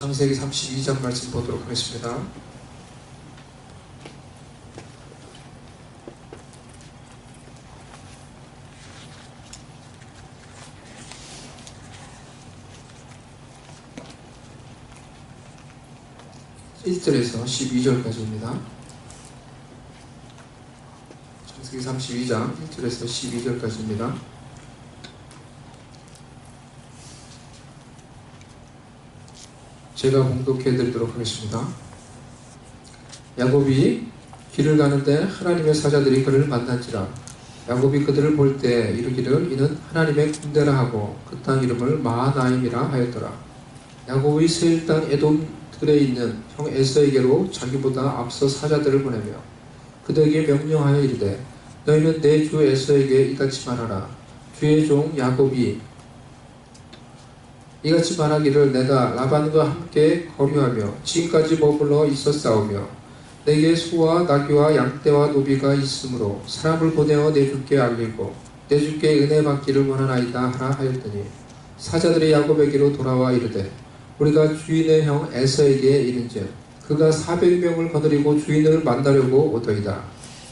창세기 32장 말씀 보도록 하겠습니다. (1절에서) (12절까지입니다) 창세기 32장 (1절에서) (12절까지입니다) 제가 봉독해 드리도록 하겠습니다. 야곱이 길을 가는데 하나님의 사자들이 그를 만난지라. 야곱이 그들을 볼 때 이르기를 이는 하나님의 군대라 하고 그 땅 이름을 마하나임이라 하였더라. 야곱이 세일 땅 에돔들에 있는 형 에서에게로 자기보다 앞서 사자들을 보내며 그들에게 명령하여 이르되 너희는 내 주 에서에게 이같이 말하라. 주의 종 야곱이 이같이 말하기를 내가 라반과 함께 거류하며 지금까지 머물러 있었사오며 내게 소와 나귀와 양떼와 노비가 있으므로 사람을 보내어 내 주께 알리고 내 주께 은혜 받기를 원하나이다 하라 하였더니 사자들이 야곱에게로 돌아와 이르되 우리가 주인의 형 에서에게 이른즉 그가 400명을 거느리고 주인을 만나려고 오더이다.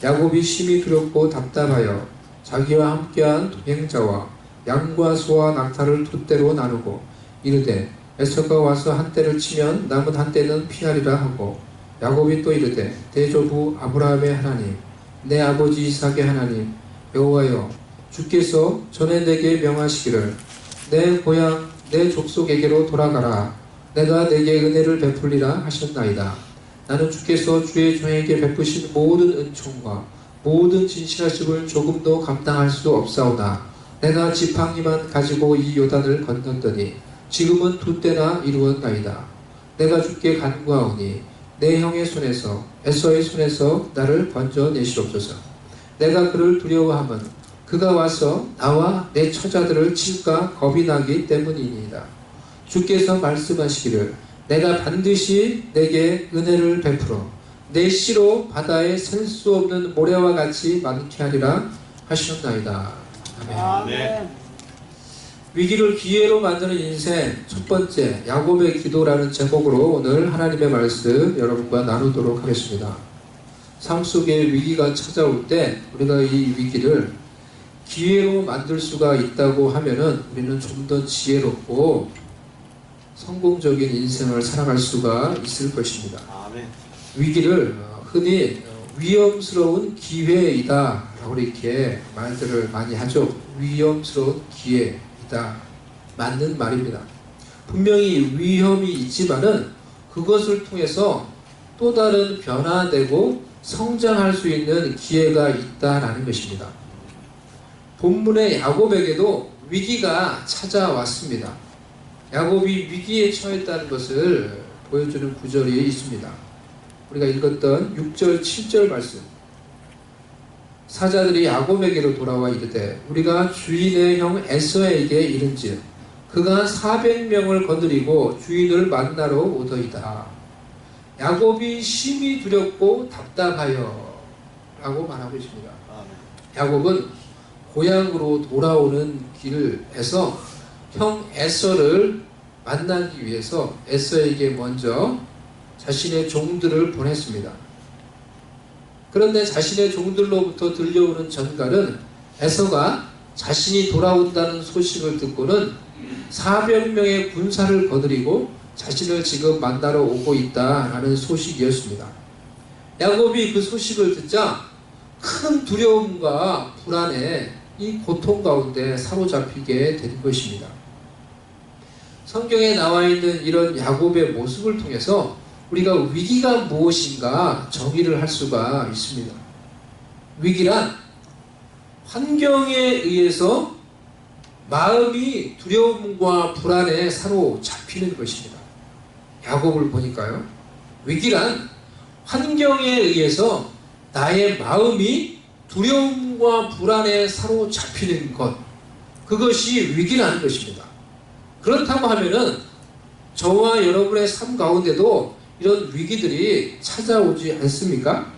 야곱이 심히 두렵고 답답하여 자기와 함께한 동행자와 양과 소와 낙타를 두 떼로 나누고 이르되 에서가 와서 한 떼를 치면 남은 한 떼는 피하리라 하고 야곱이 또 이르되 대조부 아브라함의 하나님 내 아버지 이삭의 하나님 여호와여 주께서 전에 내게 명하시기를 내 고향 내 족속에게로 돌아가라 내가 내게 은혜를 베풀리라 하셨나이다. 나는 주께서 주의 종에게 베푸신 모든 은총과 모든 진실하심을 조금도 감당할 수 없사오나 내가 지팡이만 가지고 이 요단을 건넜더니 지금은 두 때나 이루었나이다. 내가 주께 간구하오니 내 형의 손에서 에서의 손에서 나를 건져내시옵소서. 내가 그를 두려워함은 그가 와서 나와 내 처자들을 칠까 겁이 나기 때문이니이다. 주께서 말씀하시기를 내가 반드시 내게 은혜를 베풀어 내 씨로 바다에 셀 수 없는 모래와 같이 많게 하리라 하셨나이다. 아멘. 아멘. 위기를 기회로 만드는 인생 첫 번째 야곱의 기도라는 제목으로 오늘 하나님의 말씀 여러분과 나누도록 하겠습니다. 삶 속에 위기가 찾아올 때 우리가 이 위기를 기회로 만들 수가 있다고 하면은 우리는 좀 더 지혜롭고 성공적인 인생을 살아갈 수가 있을 것입니다. 아멘. 위기를 흔히 위험스러운 기회이다 라고 이렇게 말들을 많이 하죠. 위험스러운 기회 맞는 말입니다. 분명히 위험이 있지만은 그것을 통해서 또 다른 변화되고 성장할 수 있는 기회가 있다라는 것입니다. 본문의 야곱에게도 위기가 찾아왔습니다. 야곱이 위기에 처했다는 것을 보여주는 구절이 있습니다. 우리가 읽었던 6절 7절 말씀. 사자들이 야곱에게로 돌아와 이르되 우리가 주인의 형 에서에게 이른즉 그가 400명을 거느리고 주인을 만나러 오더이다. 야곱이 심히 두렵고 답답하여 라고 말하고 있습니다. 야곱은 고향으로 돌아오는 길에서 형 에서를 만나기 위해서 에서에게 먼저 자신의 종들을 보냈습니다. 그런데 자신의 종들로부터 들려오는 전갈은 에서가 자신이 돌아온다는 소식을 듣고는 400명의 군사를 거느리고 자신을 지금 만나러 오고 있다라는 소식이었습니다. 야곱이 그 소식을 듣자 큰 두려움과 불안에 이 고통 가운데 사로잡히게 된 것입니다. 성경에 나와 있는 이런 야곱의 모습을 통해서 우리가 위기가 무엇인가 정의를 할 수가 있습니다. 위기란 환경에 의해서 마음이 두려움과 불안에 사로잡히는 것입니다. 야곱을 보니까요. 위기란 환경에 의해서 나의 마음이 두려움과 불안에 사로잡히는 것. 그것이 위기라는 것입니다. 그렇다고 하면은 저와 여러분의 삶 가운데도 이런 위기들이 찾아오지 않습니까?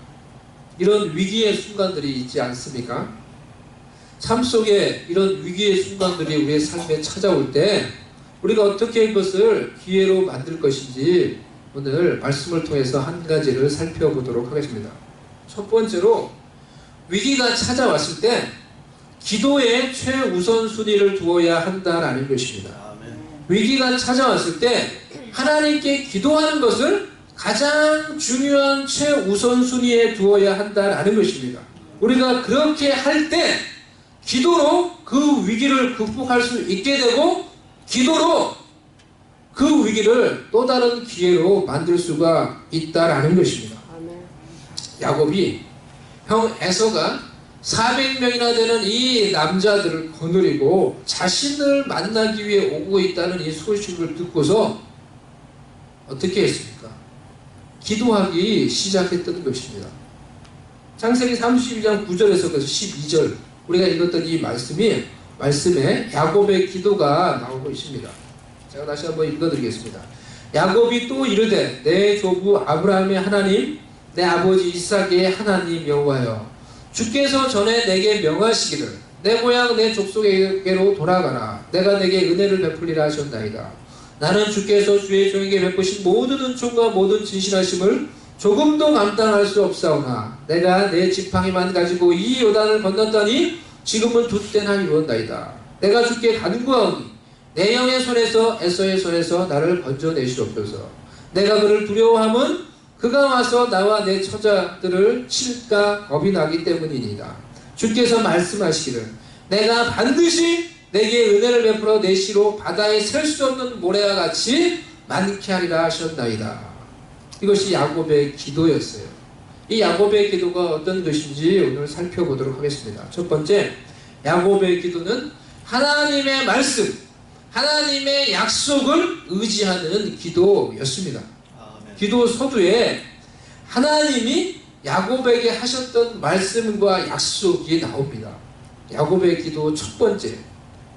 이런 위기의 순간들이 있지 않습니까? 삶 속에 이런 위기의 순간들이 우리의 삶에 찾아올 때 우리가 어떻게 이것을 기회로 만들 것인지 오늘 말씀을 통해서 한 가지를 살펴보도록 하겠습니다. 첫 번째로, 위기가 찾아왔을 때 기도에 최우선순위를 두어야 한다라는 것입니다. 위기가 찾아왔을 때 하나님께 기도하는 것을 가장 중요한 최우선순위에 두어야 한다라는 것입니다. 우리가 그렇게 할 때 기도로 그 위기를 극복할 수 있게 되고, 기도로 그 위기를 또 다른 기회로 만들 수가 있다라는 것입니다. 야곱이 형 에서가 400명이나 되는 이 남자들을 거느리고 자신을 만나기 위해 오고 있다는 이 소식을 듣고서 어떻게 했습니까? 기도하기 시작했던 것입니다. 창세기 32장 9절에서 12절 우리가 읽었던 이 말씀에 야곱의 기도가 나오고 있습니다. 제가 다시 한번 읽어드리겠습니다. 야곱이 또 이르되 내 조부 아브라함의 하나님, 내 아버지 이삭의 하나님 여호와여, 주께서 전에 내게 명하시기를 내 고향 내 족속에게로 돌아가라. 내가 내게 은혜를 베풀리라 하셨나이다. 나는 주께서 주의 종에게 베푸신 모든 은총과 모든 진실하심을 조금도 감당할 수 없사오나 내가 내 지팡이만 가지고 이 요단을 건넜더니 지금은 돛대나 이루었나이다. 내가 주께 간구하오니 내 영의 손에서 에서의 손에서 나를 건져내시옵소서. 내가 그를 두려워함은 그가 와서 나와 내 처자들을 칠까 겁이 나기 때문이니이다. 주께서 말씀하시기를 내가 반드시 내게 은혜를 베풀어 내 시로 바다에 셀 수 없는 모래와 같이 많게 하리라 하셨나이다. 이것이 야곱의 기도였어요. 이 야곱의 기도가 어떤 것인지 오늘 살펴보도록 하겠습니다. 첫 번째, 야곱의 기도는 하나님의 말씀, 하나님의 약속을 의지하는 기도였습니다. 기도 서두에 하나님이 야곱에게 하셨던 말씀과 약속이 나옵니다. 야곱의 기도 첫 번째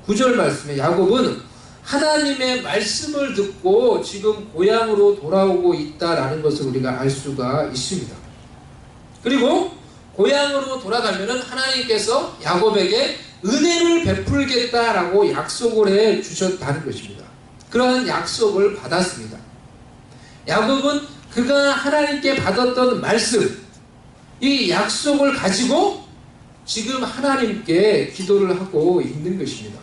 9절 말씀에 야곱은 하나님의 말씀을 듣고 지금 고향으로 돌아오고 있다라는 것을 우리가 알 수가 있습니다. 그리고 고향으로 돌아가면은 하나님께서 야곱에게 은혜를 베풀겠다라고 약속을 해 주셨다는 것입니다. 그러한 약속을 받았습니다. 야곱은 그가 하나님께 받았던 말씀, 이 약속을 가지고 지금 하나님께 기도를 하고 있는 것입니다.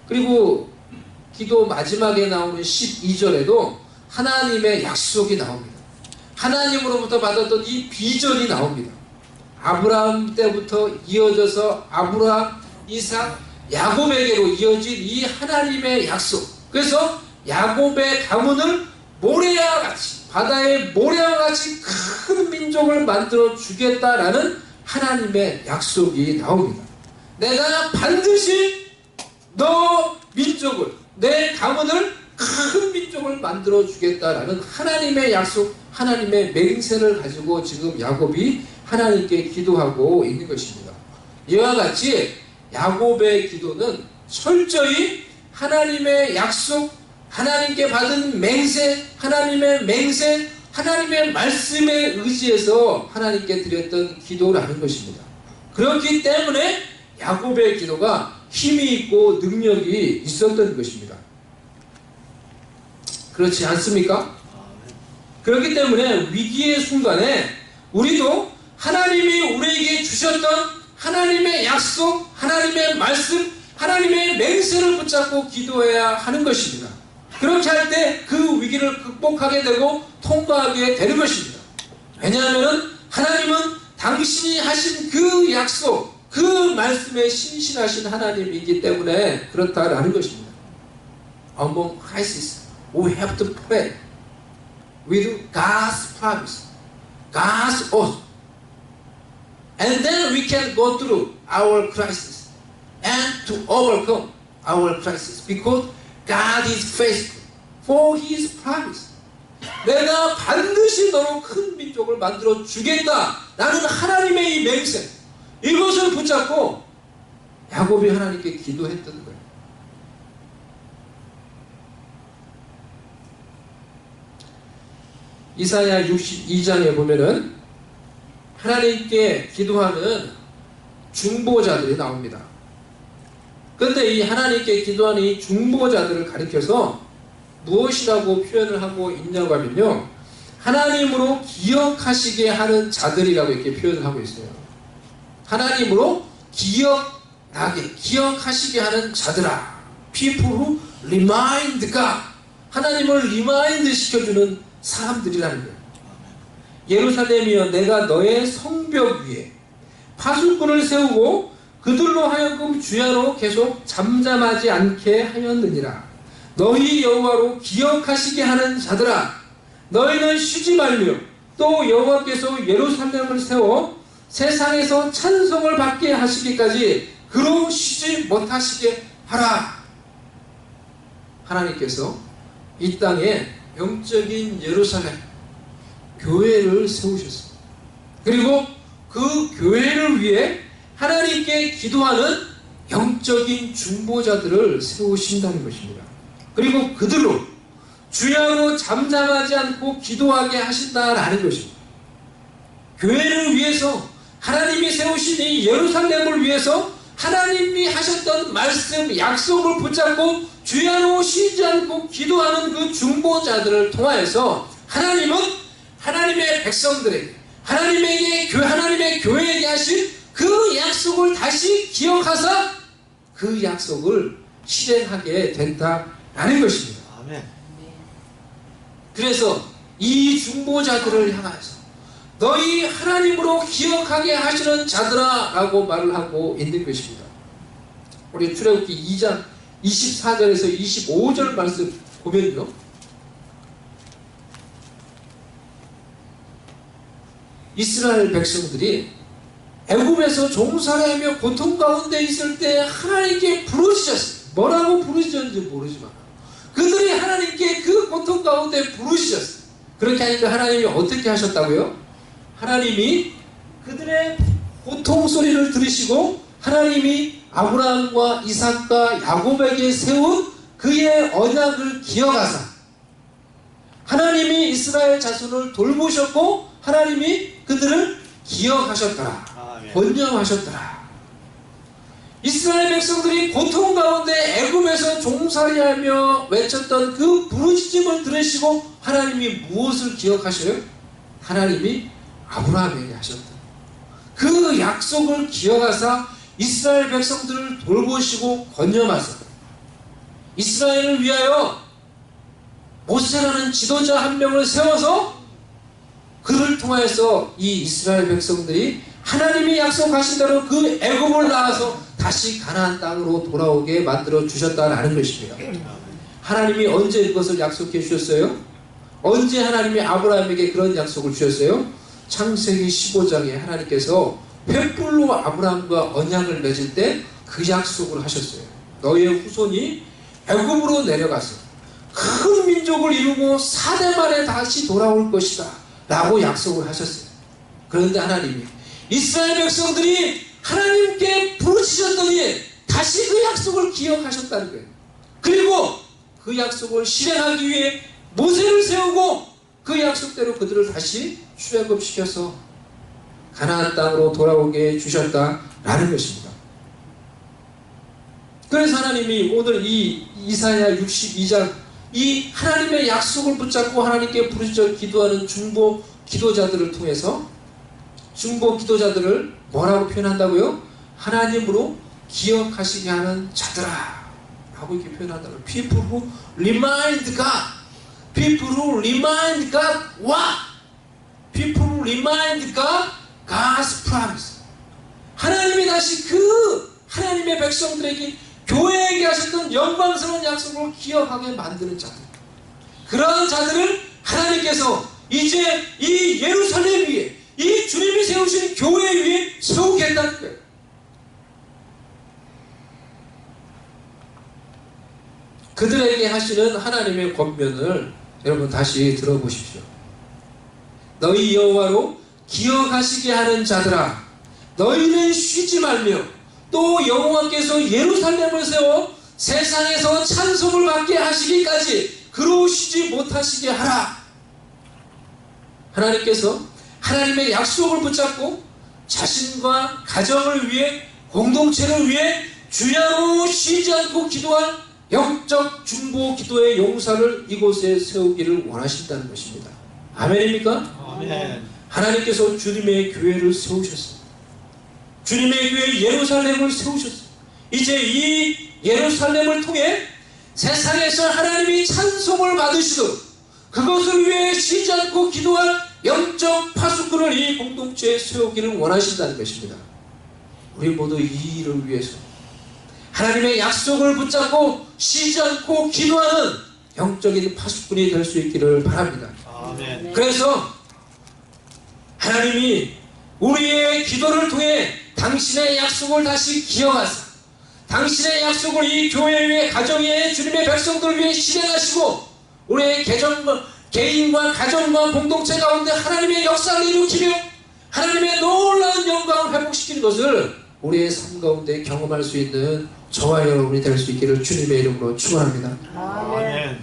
그리고 기도 마지막에 나오는 12절에도 하나님의 약속이 나옵니다. 하나님으로부터 받았던 이 비전이 나옵니다. 아브라함 때부터 이어져서 아브라함, 이삭, 야곱에게로 이어진 이 하나님의 약속. 그래서 야곱의 가문을 모래와 같이, 바다의 모래와 같이 큰 민족을 만들어 주겠다라는 하나님의 약속이 나옵니다. 내가 반드시 너 민족을, 내 가문을 큰 민족을 만들어 주겠다라는 하나님의 약속, 하나님의 맹세를 가지고 지금 야곱이 하나님께 기도하고 있는 것입니다. 이와 같이 야곱의 기도는 철저히 하나님의 약속, 하나님께 받은 맹세, 하나님의 말씀에 의지해서 하나님께 드렸던 기도라는 것입니다. 그렇기 때문에 야곱의 기도가 힘이 있고 능력이 있었던 것입니다. 그렇지 않습니까? 그렇기 때문에 위기의 순간에 우리도 하나님이 우리에게 주셨던 하나님의 약속, 하나님의 말씀, 하나님의 맹세를 붙잡고 기도해야 하는 것입니다. 그렇게 할 때 그 위기를 극복하게 되고 통과하게 되는 것입니다. 왜냐하면 하나님은 당신이 하신 그 약속, 그 말씀에 신실하신 하나님이기 때문에 그렇다라는 것입니다. Among crises, we have to pray with God's promise, God's oath. And then we can go through our crisis and to overcome our crisis because God is faithful for His promise. 내가 반드시 너로 큰 민족을 만들어 주겠다. 라는 하나님의 이 맹세, 이것을 붙잡고 야곱이 하나님께 기도했던 거예요. 이사야 62장에 보면은 하나님께 기도하는 중보자들이 나옵니다. 그런데 이 하나님께 기도하는 이 중보자들을 가리켜서 무엇이라고 표현을 하고 있냐고 하면요, 하나님으로 기억하시게 하는 자들이라고 이렇게 표현을 하고 있어요. 하나님으로 기억하시게 하는 자들아, people who remind God, 하나님을 리마인드 시켜주는 사람들이라는 거예요. 예루살렘이여, 내가 너의 성벽 위에 파수꾼을 세우고 그들로 하여금 주야로 계속 잠잠하지 않게 하였느니라. 너희 여호와로 기억하시게 하는 자들아, 너희는 쉬지 말며 또 여호와께서 예루살렘을 세워 세상에서 찬송을 받게 하시기까지 그로 쉬지 못하시게 하라. 하나님께서 이 땅에 영적인 예루살렘, 교회를 세우셨습니다. 그리고 그 교회를 위해 하나님께 기도하는 영적인 중보자들을 세우신다는 것입니다. 그리고 그들로 주야로 잠잠하지 않고 기도하게 하신다라는 것입니다. 교회를 위해서 하나님이 세우신 이 예루살렘을 위해서 하나님이 하셨던 말씀, 약속을 붙잡고 주야로 쉬지 않고 기도하는 그 중보자들을 통하여서 하나님은 하나님의 백성들에게, 하나님의 교회에게 하신 그 약속을 다시 기억하사 그 약속을 실행하게 된다라는 것입니다. 아멘. 그래서 이 중보자들을 향하여서 너희 하나님으로 기억하게 하시는 자들아 라고 말을 하고 있는 것입니다. 우리 출애굽기 2장 24절에서 25절 말씀 보면요, 이스라엘 백성들이 애굽에서 종살이하며 고통 가운데 있을 때 하나님께 부르짖었어요. 뭐라고 부르짖었는지 모르지만 그들이 하나님께 그 고통 가운데 부르짖었어요. 그렇게 하니까 하나님이 어떻게 하셨다고요? 하나님이 그들의 고통 소리를 들으시고 하나님이 아브라함과 이삭과 야곱에게 세운 그의 언약을 기억하사 하나님이 이스라엘 자손을 돌보셨고 하나님이 그들을 기억하셨더라. 번영하셨더라. 이스라엘 백성들이 고통 가운데 애굽에서 종살이하며 외쳤던 그 부르짖음을 들으시고 하나님이 무엇을 기억하셔요? 하나님이 아브라함에게 하셨다. 그 약속을 기억하사 이스라엘 백성들을 돌보시고 건념하사 이스라엘을 위하여 모세라는 지도자 한 명을 세워서 그를 통해서 이 이스라엘 백성들이 하나님이 약속하신 대로 그 애굽을 나와서 다시 가나안 땅으로 돌아오게 만들어 주셨다라는 것입니다. 하나님이 언제 그것을 약속해 주셨어요? 언제 하나님이 아브라함에게 그런 약속을 주셨어요? 창세기 15장에 하나님께서 횃불로 아브라함과 언약을 맺을 때 그 약속을 하셨어요. 너희의 후손이 애굽으로 내려가서 큰 민족을 이루고 4대 만에 다시 돌아올 것이다 라고 약속을 하셨어요. 그런데 하나님이 이스라엘 백성들이 하나님께 부르짖었더니 다시 그 약속을 기억하셨다는 거예요. 그리고 그 약속을 실행하기 위해 모세를 세우고 그 약속대로 그들을 다시 출애굽시켜서 가나안 땅으로 돌아오게 해주셨다라는 것입니다. 그래서 하나님이 오늘 이 이사야 62장 이 하나님의 약속을 붙잡고 하나님께 부르짖어 기도하는 중보 기도자들을 통해서 중보 기도자들을 뭐라고 표현한다고요? 하나님으로 기억하시게 하는 자들아 라고 이렇게 표현한다고요. People who remind God, people who remind God what? People who remind God God's promise. 하나님이 다시 그 하나님의 백성들에게 교회에게 하셨던 영광스러운 약속을 기억하게 만드는 자들, 그러한 자들을 하나님께서 이제 이 예루살렘 위에 이 주님이 세우신 교회 위에 세우겠다는 거예요. 그들에게 하시는 하나님의 권면을 여러분 다시 들어보십시오. 너희 여호와로 기억하시게 하는 자들아, 너희는 쉬지 말며 또 여호와께서 예루살렘을 세워 세상에서 찬송을 받게 하시기까지 그로 쉬지 못하시게 하라. 하나님께서 하나님의 약속을 붙잡고 자신과 가정을 위해 공동체를 위해 주야로 쉬지 않고 기도할 영적 중보 기도의 용사를 이곳에 세우기를 원하신다는 것입니다. 아멘입니까? 아멘. 하나님께서 주님의 교회를 세우셨어요. 주님의 교회 예루살렘을 세우셨어요. 이제 이 예루살렘을 통해 세상에서 하나님이 찬송을 받으시도록 그것을 위해 쉬지 않고 기도한 영적 파수꾼을 이 공동체에 세우기를 원하신다는 것입니다. 우리 모두 이 일을 위해서 하나님의 약속을 붙잡고 쉬지 않고 기도하는 영적인 파수꾼이 될 수 있기를 바랍니다. 아멘. 그래서 하나님이 우리의 기도를 통해 당신의 약속을 다시 기억하사 당신의 약속을 이 교회 위에 가정 위에 주님의 백성들 위해 실행하시고 우리의 개인과 가정과 공동체 가운데 하나님의 역사를 일으키며 하나님의 놀라운 영광을 회복시키는 것을 우리의 삶 가운데 경험할 수 있는 저와 여러분이 될 수 있기를 주님의 이름으로 축원합니다. 아멘.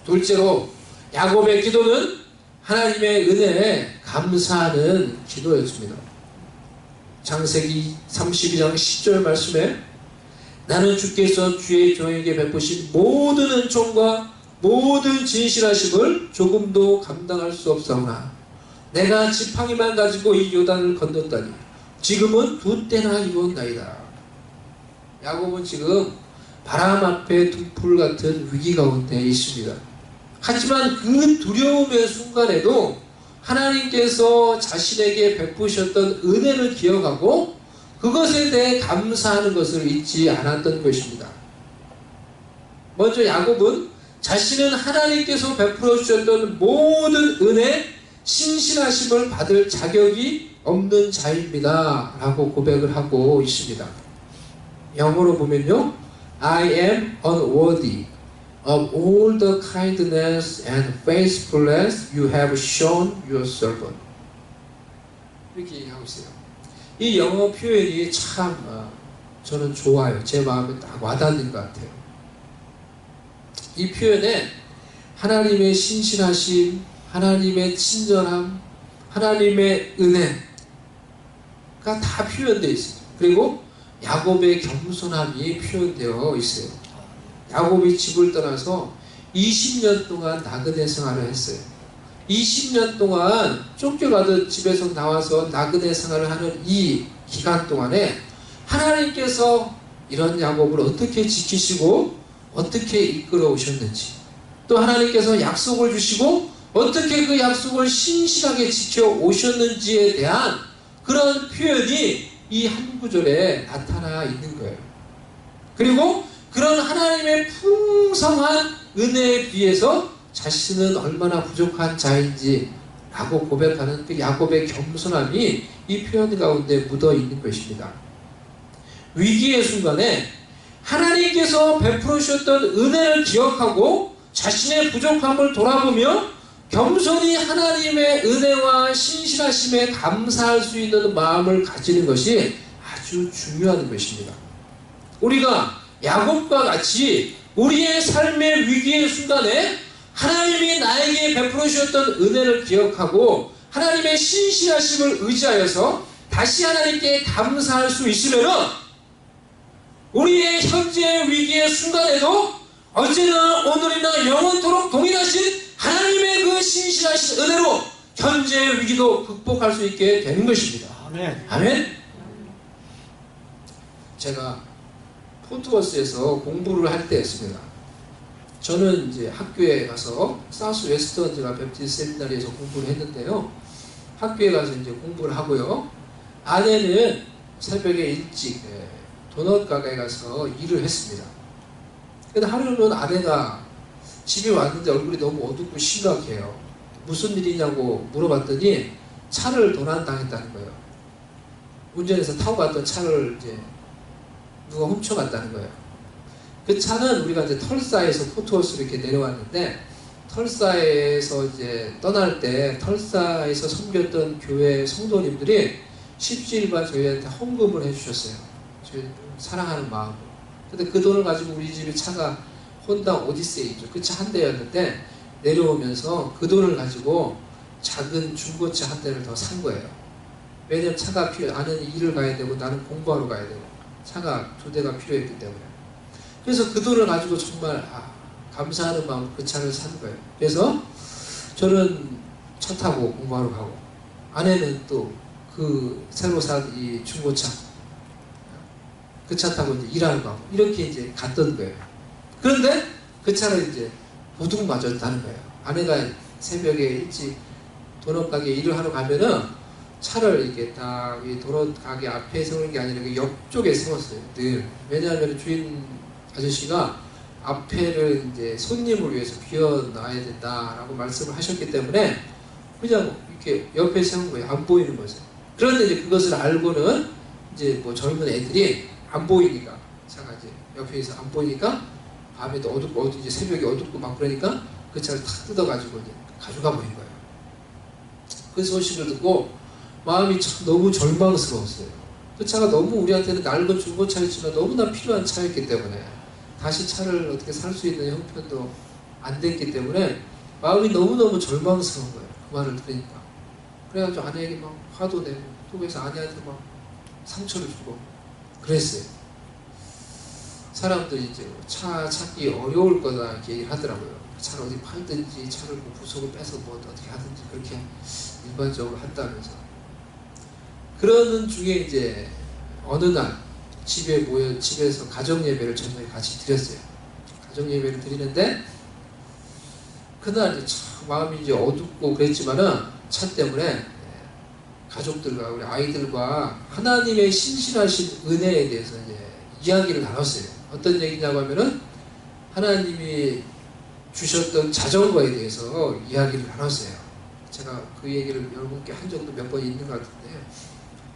둘째로 야곱의 기도는 하나님의 은혜에 감사하는 기도였습니다. 창세기 32장 10절 말씀에 나는 주께서 주의 종에게 베푸신 모든 은총과 모든 진실하심을 조금도 감당할 수 없사오나 내가 지팡이만 가지고 이 요단을 건넜다니 지금은 두 때나 이루었나이다. 야곱은 지금 바람 앞에 등불 같은 위기 가운데 있습니다. 하지만 그 두려움의 순간에도 하나님께서 자신에게 베푸셨던 은혜를 기억하고 그것에 대해 감사하는 것을 잊지 않았던 것입니다. 먼저 야곱은 자신은 하나님께서 베풀어 주셨던 모든 은혜, 신실하심을 받을 자격이 없는 자입니다 라고 고백을 하고 있습니다. 영어로 보면요, I am unworthy of all the kindness and faithfulness you have shown your servant. 이렇게 얘기하고 있어요. 이 영어 표현이 참 저는 좋아요. 제 마음에 딱 와닿는 것 같아요. 이 표현에 하나님의 신실하심, 하나님의 친절함, 하나님의 은혜가 다 표현되어 있습니다. 그리고 야곱의 겸손함이 표현되어 있어요. 야곱이 집을 떠나서 20년 동안 나그네 생활을 했어요. 20년 동안 쫓겨가던 집에서 나와서 나그네 생활을 하는 이 기간 동안에 하나님께서 이런 야곱을 어떻게 지키시고 어떻게 이끌어 오셨는지, 또 하나님께서 약속을 주시고 어떻게 그 약속을 신실하게 지켜 오셨는지에 대한 그런 표현이 이 한 구절에 나타나 있는 거예요. 그리고 그런 하나님의 풍성한 은혜에 비해서 자신은 얼마나 부족한 자인지 라고 고백하는 그 야곱의 겸손함이 이 표현 가운데 묻어 있는 것입니다. 위기의 순간에 하나님께서 베풀어 주셨던 은혜를 기억하고 자신의 부족함을 돌아보며 겸손히 하나님의 은혜와 신실하심에 감사할 수 있는 마음을 가지는 것이 아주 중요한 것입니다. 우리가 야곱과 같이 우리의 삶의 위기의 순간에 하나님이 나에게 베풀어 주셨던 은혜를 기억하고 하나님의 신실하심을 의지하여서 다시 하나님께 감사할 수 있으면 우리의 현재 위기의 순간에도 어제나 오늘이나 영원토록 동일하신 하나님의 그 신실하신 은혜로 현재의 위기도 극복할 수 있게 되는 것입니다. 아멘. 아멘. 제가 포트워스에서 공부를 할 때였습니다. 저는 이제 학교에 가서 사우스 웨스턴즈가 베프티스트 세미나리에서 공부를 했는데요. 학교에 가서 이제 공부를 하고요. 아내는 새벽에 일찍 도넛 가게에 가서 일을 했습니다. 근데 하루는 아내가 집에 왔는데 얼굴이 너무 어둡고 심각해요. 무슨 일이냐고 물어봤더니 차를 도난당했다는 거예요. 운전해서 타고 갔던 차를 이제 누가 훔쳐갔다는 거예요. 그 차는 우리가 이제 털사에서 포트워스로 이렇게 내려왔는데, 털사에서 이제 떠날 때 털사에서 섬겼던 교회 성도님들이 십시일반 저희한테 헌금을 해주셨어요. 저희 사랑하는 마음으로. 근데 그 돈을 가지고 우리 집에 차가 혼다 오디세이죠. 그 차 한 대였는데 내려오면서 그 돈을 가지고 작은 중고차 한 대를 더 산 거예요. 왜냐면 차가 아내는 일을 가야 되고 나는 공부하러 가야 되고 차가 두 대가 필요했기 때문에. 그래서 그 돈을 가지고 정말 감사하는 마음으로 그 차를 산 거예요. 그래서 저는 차 타고 공부하러 가고, 아내는 또 그 새로 산 이 중고차, 그 차 타고 이제 일하러 가고, 이렇게 이제 갔던 거예요. 그런데 그 차를 이제 도둑 맞았다는 거예요. 아내가 새벽에 일찍 도넛 가게 일을 하러 가면은 차를 이렇게 딱 이 도넛 가게 앞에 세우는 게 아니라 그 옆쪽에 세웠어요. 늘. 왜냐하면 주인 아저씨가 앞에를 이제 손님을 위해서 비워놔야 된다라고 말씀을 하셨기 때문에 그냥 이렇게 옆에 세운 거예요. 안 보이는 거죠. 그런데 이제 그것을 알고는 이제 뭐 젊은 애들이 안 보이니까, 차가 이제 옆에 있어 안 보이니까 밤에도 어둡고 이제 새벽에 어둡고 막 그러니까 그 차를 탁 뜯어가지고 이제 가져가 버린 거예요. 그 소식을 듣고 마음이 참 너무 절망스러웠어요. 그 차가 너무 우리한테는 낡은 중고차였지만 너무나 필요한 차였기 때문에 다시 차를 어떻게 살 수 있는 형편도 안 됐기 때문에 마음이 너무너무 절망스러운 거예요. 그 말을 들으니까. 그래가지고 아내에게 막 화도 내고 또 그래서 아내한테 막 상처를 주고 그랬어요. 사람들이 이제 차 찾기 어려울 거다 이렇게 얘기를 하더라고요. 차를 어디 팔든지 차를 뭐 부속을 빼서 뭐 어떻게 하든지 그렇게 일반적으로 한다면서. 그러는 중에 이제 어느 날 집에서 가정 예배를 저녁에 같이 드렸어요. 가정 예배를 드리는데 그날 이제 참 마음이 이제 어둡고 그랬지만은 차 때문에 가족들과 우리 아이들과 하나님의 신실하신 은혜에 대해서 이제 이야기를 나눴어요. 어떤 얘기냐고 하면은 하나님이 주셨던 자전거에 대해서 이야기를 나눴어요. 제가 그 얘기를 여러분께 한 적도 몇 번 있는 것 같은데,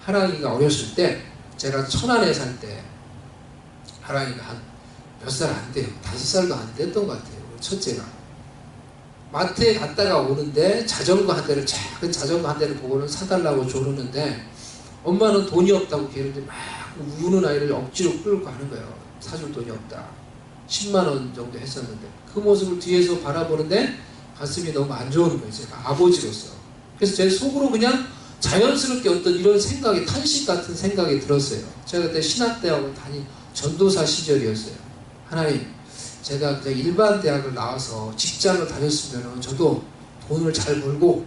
하랑이가 어렸을 때 제가 천안에 살 때 하랑이가 한 몇 살 안 돼요. 5살도 안 됐던 것 같아요. 첫째가 마트에 갔다가 오는데 자전거 한 대를, 작은 자전거 한 대를 보고는 사달라고 조르는데 엄마는 돈이 없다고 걔를 막 우는 아이를 억지로 끌고 가는 거예요. 사줄 돈이 없다. 10만 원 정도 했었는데 그 모습을 뒤에서 바라보는데 가슴이 너무 안 좋은 거예요. 제가 아버지로서. 그래서 제 속으로 그냥 자연스럽게 어떤 이런 생각이, 탄식 같은 생각이 들었어요. 제가 그때 신학대학을 전도사 시절이었어요. 하나님, 제가 그냥 일반 대학을 나와서 직장을 다녔으면 저도 돈을 잘 벌고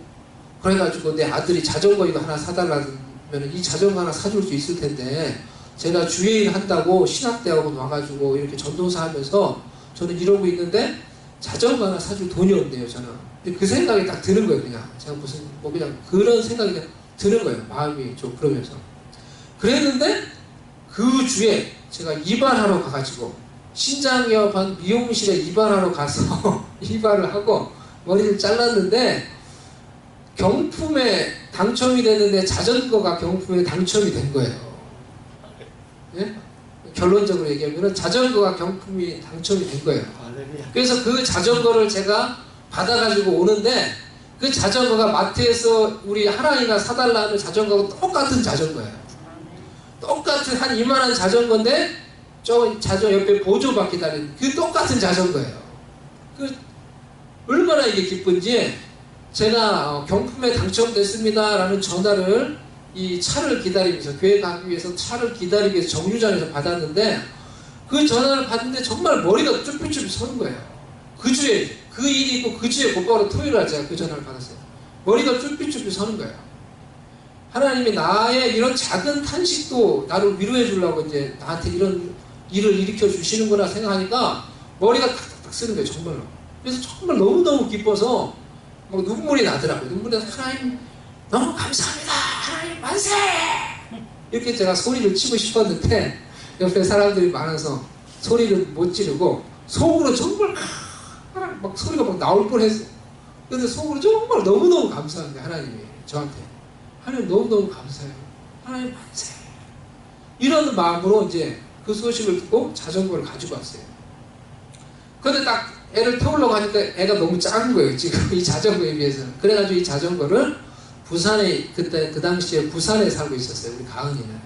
그래가지고 내 아들이 자전거 이거 하나 사달라면 이 자전거 하나 사줄 수 있을 텐데, 제가 주예일 한다고 신학대학원 와가지고 이렇게 전도사 하면서 저는 이러고 있는데 자전거 하나 사줄 돈이 없네요, 저는. 근데 그 생각이 딱 드는 거예요, 그냥. 제가 무슨, 뭐 그냥 그런 생각이 그냥 드는 거예요, 마음이 좀 그러면서. 그랬는데 그 주에 제가 이발하러 가가지고 신장개업한 미용실에 이발하러 가서 이발을 하고 머리를 잘랐는데 경품에 당첨이 됐는데 자전거가 경품에 당첨이 된 거예요. 예? 결론적으로 얘기하면 자전거가 경품이 당첨이 된 거예요. 그래서 그 자전거를 제가 받아가지고 오는데 그 자전거가 마트에서 우리 하랑이가 사달라는 자전거하고 똑같은 자전거예요. 똑같은 한 이만한 자전거인데 저 자전거 옆에 보조바퀴 달린 그 똑같은 자전거예요. 그 얼마나 이게 기쁜지 제가 경품에 당첨됐습니다 라는 전화를 이 차를 기다리면서, 교회 가기 위해서 차를 기다리기 위해서 정류장에서 받았는데 그 전화를 받는데 정말 머리가 쭈뼛쭈뼛 서는 거예요. 그 주에 그 일이 있고 그 주에 곧바로 토요일날 제가 그 전화를 받았어요. 머리가 쭈뼛쭈뼛 서는 거예요. 하나님이 나의 이런 작은 탄식도 나를 위로해 주려고 이제 나한테 이런 일을 일으켜 주시는구나 생각하니까 머리가 탁탁탁 쓰는 거예요, 정말로. 그래서 정말 너무너무 기뻐서 막 눈물이 나더라고요. 눈물이 나서 하나님 너무 감사합니다. 하나님 만세! 이렇게 제가 소리를 치고 싶었는데 옆에 사람들이 많아서 소리를 못 지르고 속으로 정말 막 소리가 막 나올 뻔했어요. 근데 속으로 정말 너무너무 감사한 거예요, 하나님이 저한테. 하나님 너무너무 감사해요. 하나님 만세! 이런 마음으로 이제 그 소식을 듣고 자전거를 가지고 왔어요. 근데 딱 애를 태우려고 하니까 애가 너무 작은 거예요, 지금 이 자전거에 비해서는. 그래가지고 이 자전거를 부산에, 그때 그 당시에 부산에 살고 있었어요, 우리 가은이는.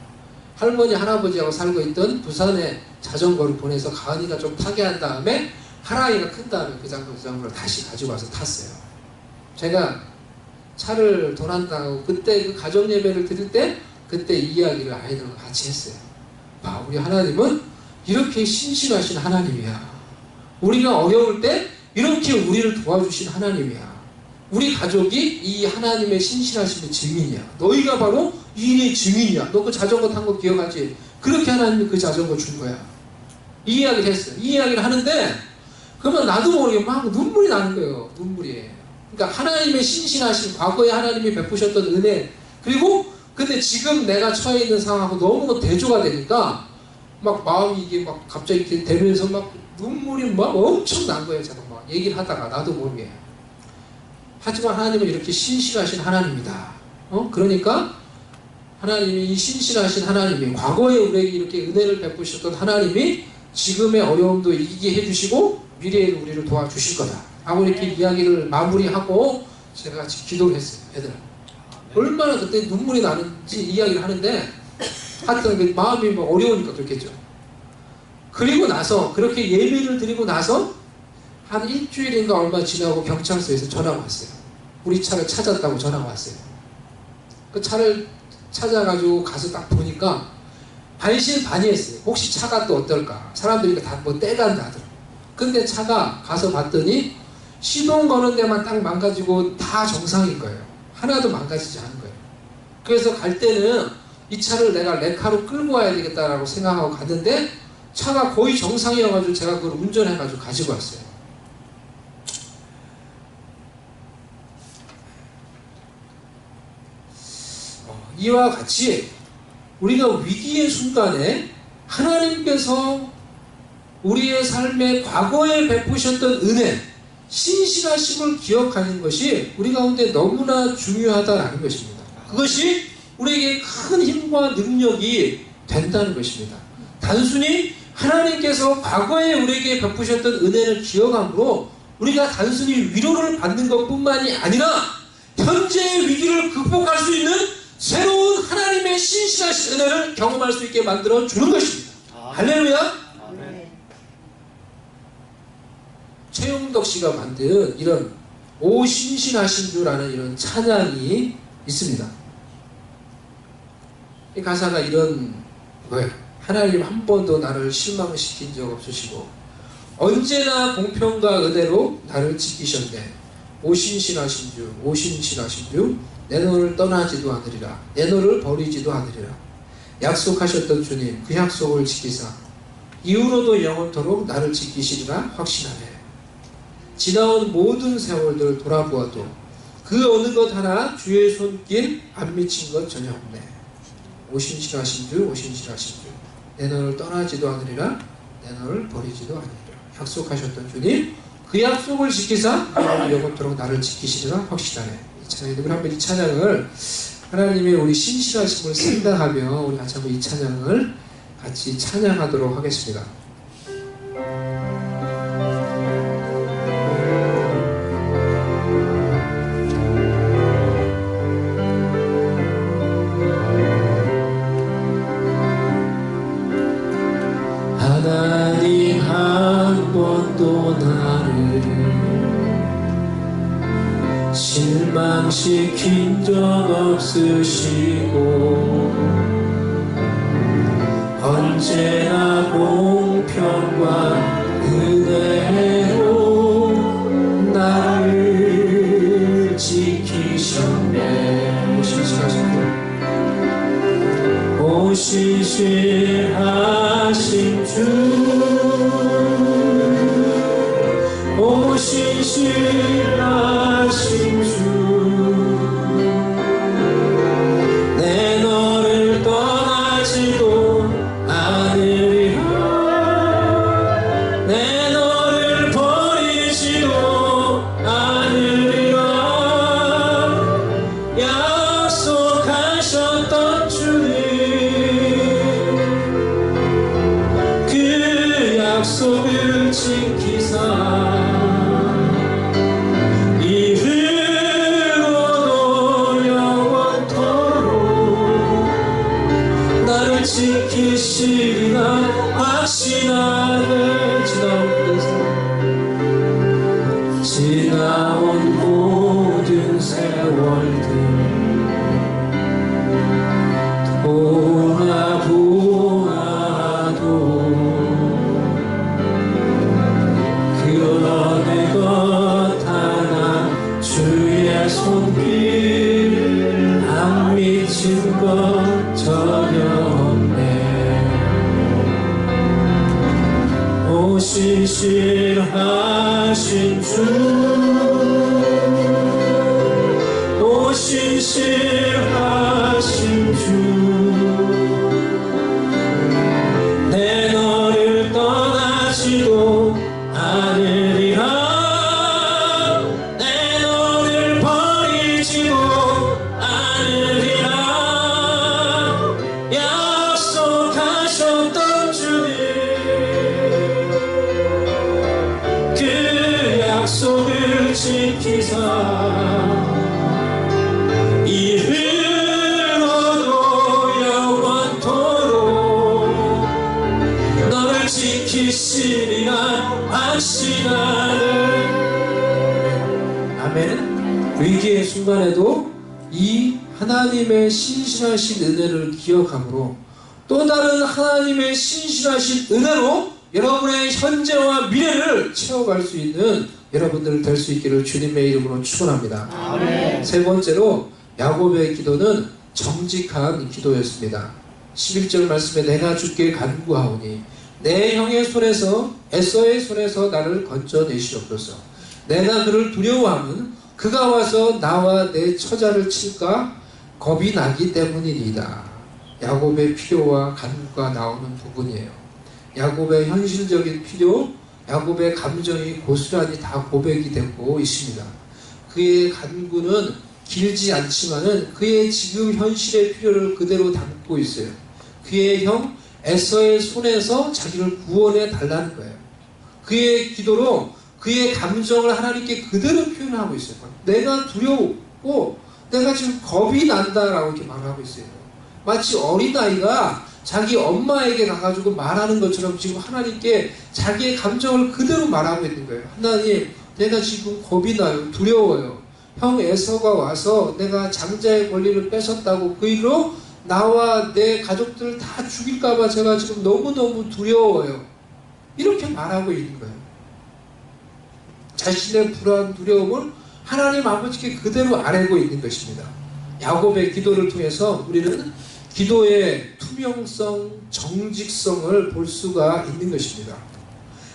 할머니 할아버지하고 살고 있던 부산에 자전거를 보내서 가은이가 좀 타게 한 다음에 하랑이가 큰 다음에 그 자전거를 다시 가지고 와서 탔어요. 제가 차를 도난당하고 그때 그 가정예배를 드릴 때 그때 이 이야기를 아이들과 같이 했어요. 우리 하나님은 이렇게 신실하신 하나님이야. 우리가 어려울 때 이렇게 우리를 도와주신 하나님이야. 우리 가족이 이 하나님의 신실하심의 증인이야. 너희가 바로 이인의 증인이야. 너 그 자전거 탄 거 기억하지? 그렇게 하나님이 그 자전거 준 거야. 이 이야기를 했어요. 이 이야기를 하는데 그러면 나도 모르게 막 눈물이 나는 거예요. 눈물이. 그러니까 하나님의 신실하심, 과거에 하나님이 베푸셨던 은혜, 그리고 근데 지금 내가 처해 있는 상황하고 너무 대조가 되니까 막 마음이 이게 막 갑자기 이렇게 되면서 막 눈물이 막 엄청 난 거예요. 제가 막 얘기를 하다가 나도 모르게. 하지만 하나님은 이렇게 신실하신 하나님이다. 그러니까 하나님이 이 신실하신 하나님이 과거에 우리에게 이렇게 은혜를 베푸셨던 하나님이 지금의 어려움도 이기게 해주시고 미래에 우리를 도와주실 거다 하고 이렇게 이야기를 마무리하고 제가 같이 기도를 했어요. 애들 얼마나 그때 눈물이 나는지 이야기를 하는데 하여튼 마음이 뭐 어려우니까 그렇겠죠. 그리고 나서 그렇게 예배를 드리고 나서 한 일주일인가 얼마 지나고 경찰서에서 전화가 왔어요. 우리 차를 찾았다고 전화가 왔어요. 그 차를 찾아가지고 가서 딱 보니까 반신반의했어요. 혹시 차가 또 어떨까? 사람들이 다 뭐 떼간다 하더라고요. 근데 차가 가서 봤더니 시동 거는 데만 딱 망가지고 다 정상인 거예요. 하나도 망가지지 않은 거예요. 그래서 갈 때는 이 차를 내가 레카로 끌고 와야 되겠다라고 생각하고 갔는데 차가 거의 정상이어가지고 제가 그걸 운전해가지고 가지고 왔어요. 이와 같이 우리가 위기의 순간에 하나님께서 우리의 삶에 과거에 베푸셨던 은혜, 신실하심을 기억하는 것이 우리 가운데 너무나 중요하다라는 것입니다. 그것이 우리에게 큰 힘과 능력이 된다는 것입니다. 단순히 하나님께서 과거에 우리에게 베푸셨던 은혜를 기억함으로 우리가 단순히 위로를 받는 것뿐만이 아니라 현재의 위기를 극복할 수 있는 새로운 하나님의 신실하신 은혜를 경험할 수 있게 만들어 주는 것입니다. 할렐루야. 최용덕 씨가 만든 이런 오 신실하신 주라는 이런 찬양이 있습니다. 이 가사가 이런 거예요. 하나님 한 번도 나를 실망시킨 적 없으시고 언제나 공평과 은혜로 나를 지키셨네. 오 신실하신 주, 오 신실하신 주, 내 너를 떠나지도 않으리라. 내 너를 버리지도 않으리라. 약속하셨던 주님, 그 약속을 지키사 이후로도 영원토록 나를 지키시리라 확신하네. 지나온 모든 세월들 돌아보아도 그 어느 것 하나 주의 손길 안 미친 것 전혀 없네. 오 신실하신 주, 오 신실하신 주, 내 너를 떠나지도 않으리라. 내 너를 버리지도 않으리라. 약속하셨던 주님, 그 약속을 지키사 영원토록 나를 지키시리라 확신하네. 우리 한번 이 찬양을 하나님의 우리 신실하심을 생각하며 우리 같이 한번 이 찬양을 같이 찬양하도록 하겠습니다. 하나님 한 번도 나를 실망시킨 적 없으시고 언제나 공평과 은혜로 나를 지키셨네. 오 신실하신 주, 오 신실하신 주, 내 너를 떠나지도 않으리라. 내 너를 버리지도 않으리라. 약속하셨던 주님, 그 약속을 지키사 지키시리라 확신하네. 지나온 모든 세월들 돌아보아도 안 미친 건 전혀 없네. 오 신실하신 주, 오 신실하신 주, 내 너를 떠나지도 않으리라. 내 너를 버리지도 않으리라. 약속하셨던 주님, 그 약속을 지키사 이후로도 영원토록 너를 지키시리라 확신하는. 아멘. 위기의 순간에도 이 하나님의 신실하신 은혜를 기억함으로 또 다른 하나님의 신실하신 은혜로 여러분의 현재와 미래를 채워갈 수 있는 여러분들 될 수 있기를 주님의 이름으로 축원합니다. 아멘. 세 번째로 야곱의 기도는 정직한 기도였습니다. 11절 말씀에 내가 주께 간구하오니 내 형의 손에서 에서의 손에서 나를 건져내시옵소서. 내가 그를 두려워하면 그가 와서 나와 내 처자를 칠까 겁이 나기 때문이니이다. 야곱의 필요와 간구가 나오는 부분이에요. 야곱의 현실적인 필요, 야곱의 감정이 고스란히 다 고백이 되고 있습니다. 그의 간구는 길지 않지만은 그의 지금 현실의 필요를 그대로 담고 있어요. 그의 형 에서의 손에서 자기를 구원해 달라는 거예요. 그의 기도로 그의 감정을 하나님께 그대로 표현하고 있어요. 내가 두려웠고 내가 지금 겁이 난다라고 이렇게 말하고 있어요. 마치 어린아이가 자기 엄마에게 가가지고 말하는 것처럼 지금 하나님께 자기의 감정을 그대로 말하고 있는 거예요. 하나님, 내가 지금 겁이 나요. 두려워요. 형 에서가 와서 내가 장자의 권리를 뺏었다고 그 일로 나와 내 가족들 다 죽일까봐 제가 지금 너무너무 두려워요. 이렇게 말하고 있는 거예요. 자신의 불안, 두려움을 하나님 아버지께 그대로 아뢰고 있는 것입니다. 야곱의 기도를 통해서 우리는 기도의 투명성, 정직성을 볼 수가 있는 것입니다.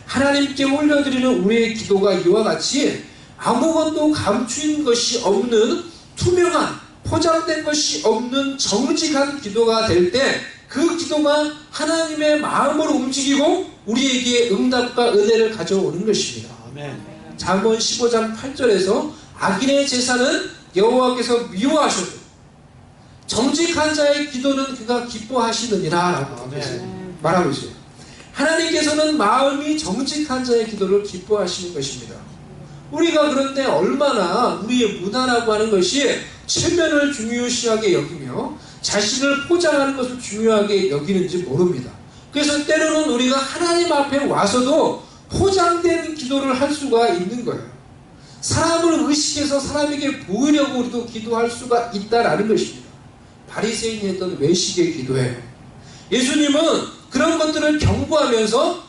하나님께 올려드리는 우리의 기도가 이와 같이 아무것도 감추인 것이 없는 투명한, 포장된 것이 없는 정직한 기도가 될 때 그 기도가 하나님의 마음으로 움직이고 우리에게 응답과 은혜를 가져오는 것입니다. 아멘. 잠언 15장 8절에서 악인의 제사는 여호와께서 미워하셔도 정직한 자의 기도는 그가 기뻐하시느니라 라고 말하고 있어요. 하나님께서는 마음이 정직한 자의 기도를 기뻐하시는 것입니다. 우리가 그런데 얼마나 우리의 문화라고 하는 것이 체면을 중요시하게 여기며 자신을 포장하는 것을 중요하게 여기는지 모릅니다. 그래서 때로는 우리가 하나님 앞에 와서도 포장된 기도를 할 수가 있는 거예요. 사람을 의식해서 사람에게 보이려고 우리도 기도할 수가 있다라는 것입니다. 바리새인이 했던 외식의 기도예요. 예수님은 그런 것들을 경고하면서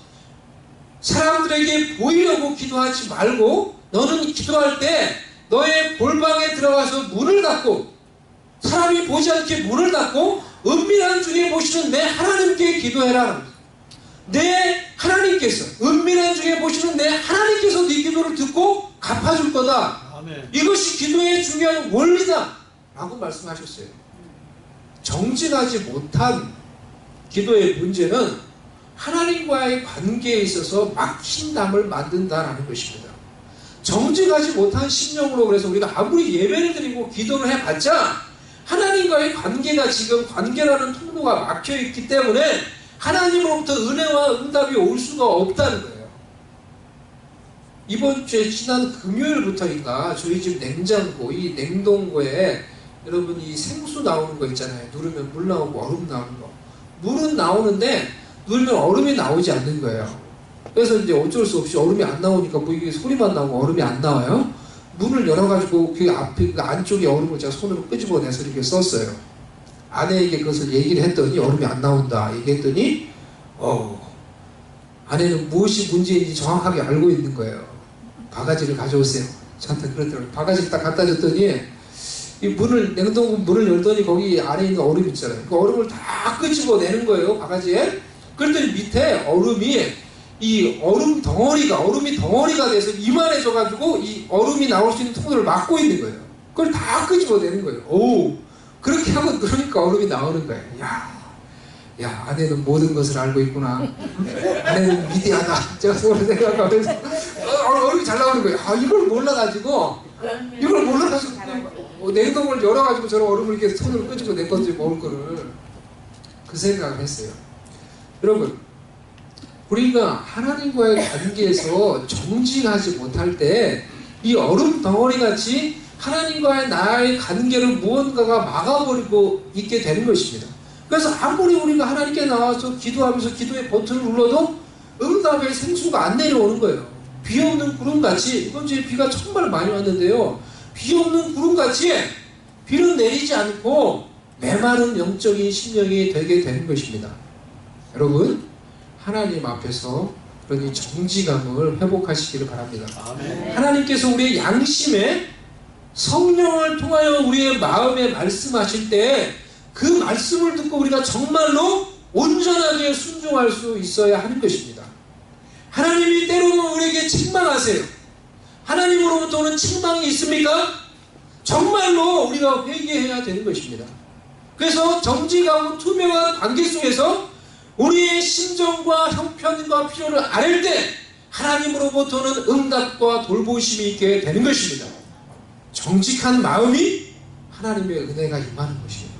사람들에게 보이려고 기도하지 말고 너는 기도할 때 너의 골방에 들어가서 문을 닫고 사람이 보지 않게 문을 닫고 은밀한 중에 보시는 내 하나님께 기도해라. 내 하나님께서 은밀한 중에 보시는 내 하나님께서 네 기도를 듣고 갚아줄 거다. 아멘. 이것이 기도의 중요한 원리다 라고 말씀하셨어요. 정직하지 못한 기도의 문제는 하나님과의 관계에 있어서 막힌 담을 만든다라는 것입니다. 정직하지 못한 심령으로 그래서 우리가 아무리 예배를 드리고 기도를 해봤자 하나님과의 관계가 지금 관계라는 통로가 막혀있기 때문에 하나님으로부터 은혜와 응답이 올 수가 없다는 거예요. 이번 주에 지난 금요일부터인가 저희 집 냉장고, 이 냉동고에 여러분 이 생수 나오는 거 있잖아요. 누르면 물 나오고 얼음 나오는 거. 물은 나오는데 누르면 얼음이 나오지 않는 거예요. 그래서 이제 어쩔 수 없이 얼음이 안 나오니까 뭐 이게 소리만 나오고 얼음이 안 나와요. 문을 열어가지고 그 앞에 그 안쪽에 얼음을 제가 손으로 끄집어내서 이렇게 썼어요. 아내에게 그것을 얘기를 했더니 얼음이 안 나온다 얘기했더니 아내는 무엇이 문제인지 정확하게 알고 있는 거예요. 바가지를 가져오세요. 저한테 그러더라고요. 바가지를 딱 갖다 줬더니 이 문을, 냉동고 문을 열더니 거기 안에 있는 얼음 있잖아요. 그 얼음을 다 끄집어내는 거예요, 바가지에. 그랬더니 밑에 얼음이, 이 얼음 덩어리가, 얼음이 덩어리가 돼서 이만해져가지고 이 얼음이 나올 수 있는 통로를 막고 있는 거예요. 그걸 다 끄집어내는 거예요. 오, 그렇게 하고 그러니까 얼음이 나오는 거예요. 야, 아내는 모든 것을 알고 있구나. 아내는 위대하다. 제가 그걸 생각하면서 얼음이 잘 나오는 거예요. 이걸 몰라가지고 냉동을 열어가지고 저런 얼음을 이렇게 손으로 끄집어 낸 건지 먹을 거를 그 생각을 했어요. 여러분, 우리가 하나님과의 관계에서 정직하지 못할 때 이 얼음 덩어리 같이 하나님과의 나의 관계를 무언가가 막아버리고 있게 되는 것입니다. 그래서 아무리 우리가 하나님께 나와서 기도하면서 기도의 버튼을 눌러도 응답의 생수가 안 내려오는 거예요. 비 없는 구름같이, 이번 주에 비가 정말 많이 왔는데요, 비 없는 구름같이 비는 내리지 않고 메마른 영적인 심령이 되게 되는 것입니다. 여러분, 하나님 앞에서 그런 이 정직함을 회복하시기를 바랍니다. 아멘. 하나님께서 우리의 양심에 성령을 통하여 우리의 마음에 말씀하실 때 그 말씀을 듣고 우리가 정말로 온전하게 순종할 수 있어야 하는 것입니다. 하나님이 때로는 우리에게 책망하세요. 하나님으로부터 오는 책망이 있습니까? 정말로 우리가 회개해야 되는 것입니다. 그래서 정직하고 투명한 관계 속에서 우리의 심정과 형편과 필요를 아뢰 때 하나님으로부터는 응답과 돌보심이 있게 되는 것입니다. 정직한 마음이 하나님의 은혜가 임하는 것입니다.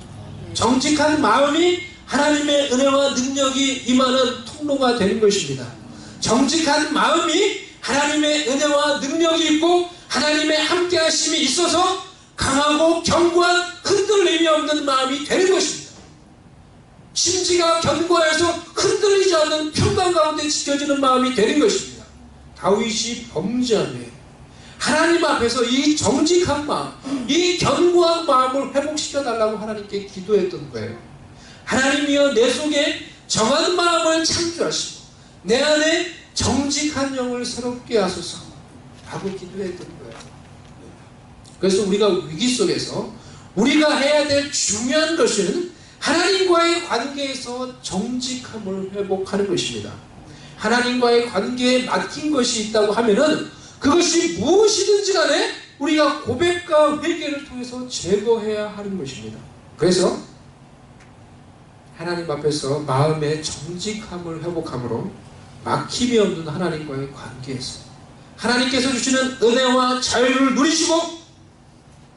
정직한 마음이 하나님의 은혜와 능력이 임하는 통로가 되는 것입니다. 정직한 마음이 하나님의 은혜와 능력이 있고 하나님의 함께하심이 있어서 강하고 견고한 흔들림이 없는 마음이 되는 것입니다. 심지가 견고해서 흔들리지 않는 평강 가운데 지켜지는 마음이 되는 것입니다. 다윗이 범죄함에 하나님 앞에서 이 정직한 마음, 이 견고한 마음을 회복시켜달라고 하나님께 기도했던 거예요. 하나님이여, 내 속에 정한 마음을 창조하시고 내 안에 정직한 영을 새롭게 하소서 라고 기도했던 거예요. 그래서 우리가 위기 속에서 우리가 해야 될 중요한 것은 하나님과의 관계에서 정직함을 회복하는 것입니다. 하나님과의 관계에 맡긴 것이 있다고 하면은 그것이 무엇이든지 간에 우리가 고백과 회개를 통해서 제거해야 하는 것입니다. 그래서 하나님 앞에서 마음의 정직함을 회복함으로 막힘이 없는 하나님과의 관계에서 하나님께서 주시는 은혜와 자유를 누리시고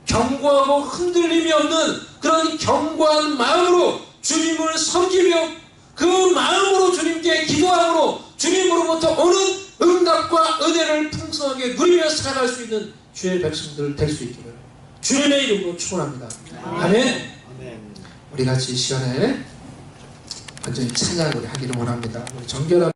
견고하고 흔들림이 없는 그런 견고한 마음으로 주님을 섬기며 그 마음으로 주님께 기도함으로 주님으로부터 오는 응답과 은혜를 풍성하게 누리며 살아갈 수 있는 주의 백성들 될 수 있기를 주님의 이름으로 축원합니다. 아멘. 우리 같이 이 시간에 완전히 찬양을 하기를 원합니다. 우리 정결한